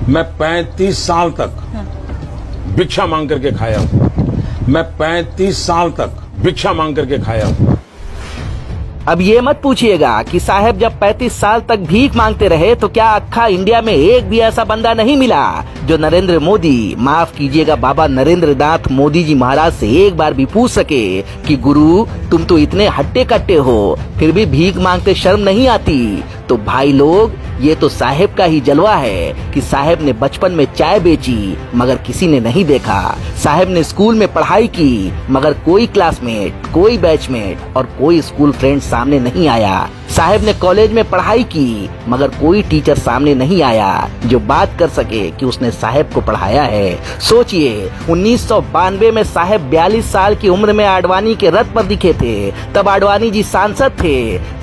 मैं 35 साल तक भिक्षा मांग करके खाया हूं। मैं 35 साल तक भिक्षा मांग करके खाया हूं। अब ये मत पूछिएगा कि साहब जब 35 साल तक भीख मांगते रहे तो क्या अक्खा इंडिया में एक भी ऐसा बंदा नहीं मिला जो नरेंद्र मोदी, माफ कीजिएगा बाबा नरेंद्र नाथ मोदी जी महाराज से एक बार भी पूछ सके कि गुरु तुम तो इतने हट्टे कट्टे हो फिर भी भीख मांगते शर्म नहीं आती। तो भाई लोग ये तो साहेब का ही जलवा है कि साहेब ने बचपन में चाय बेची मगर किसी ने नहीं देखा। साहेब ने स्कूल में पढ़ाई की मगर कोई क्लासमेट, कोई बैचमेट और कोई स्कूल फ्रेंड सामने नहीं आया। साहेब ने कॉलेज में पढ़ाई की मगर कोई टीचर सामने नहीं आया जो बात कर सके कि उसने साहेब को पढ़ाया है। सोचिए 1992 में साहेब 42 साल की उम्र में आडवाणी के रथ पर दिखे थे। तब आडवाणी जी सांसद थे।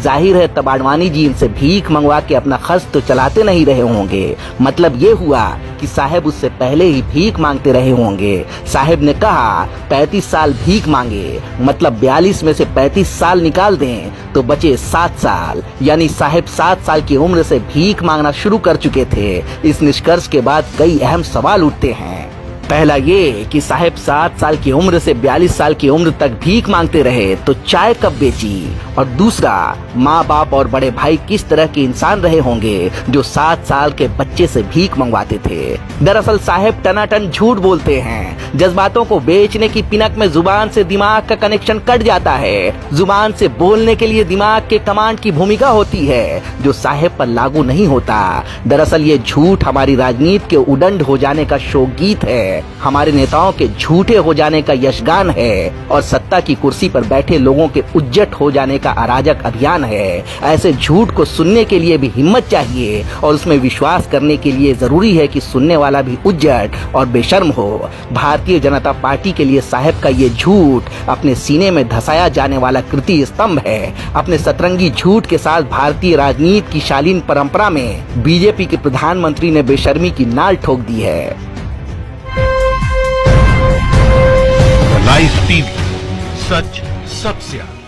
जाहिर है तब आडवाणी जी इनसे भीख मंगवा के अपना खर्च तो चलाते नहीं रहे होंगे। मतलब ये हुआ कि साहेब उससे पहले ही भीख मांगते रहे होंगे। साहेब ने कहा 35 साल भीख मांगे मतलब 42 में से 35 साल निकाल दें तो बचे 7 साल, यानी साहेब 7 साल की उम्र से भीख मांगना शुरू कर चुके थे। इस निष्कर्ष के बाद कई अहम सवाल उठते हैं। पहला ये कि साहेब 7 साल की उम्र से 42 साल की उम्र तक भीख मांगते रहे तो चाय कब बेची, और दूसरा माँ बाप और बड़े भाई किस तरह के इंसान रहे होंगे जो 7 साल के बच्चे से भीख मंगवाते थे। दरअसल साहेब टनाटन झूठ बोलते हैं। जज्बातों को बेचने की पिनक में जुबान से दिमाग का कनेक्शन कट जाता है। जुबान से बोलने के लिए दिमाग के कमांड की भूमिका होती है जो साहेब पर लागू नहीं होता। दरअसल ये झूठ हमारी राजनीति के उदंड हो जाने का शोकगीत है, हमारे नेताओं के झूठे हो जाने का यशगान है और सत्ता की कुर्सी पर बैठे लोगों के उज्जट हो जाने का अराजक अभियान है। ऐसे झूठ को सुनने के लिए भी हिम्मत चाहिए और उसमें विश्वास करने के लिए जरूरी है कि सुनने वाला भी उज्जट और बेशर्म हो। भारतीय जनता पार्टी के लिए साहेब का ये झूठ अपने सीने में धसाया जाने वाला कृति स्तंभ है। अपने सतरंगी झूठ के साथ भारतीय राजनीति की शालीन परंपरा में बीजेपी के प्रधानमंत्री ने बेशर्मी की नाल ठोक दी है। लाइव टीवी, सच सबसे आगे।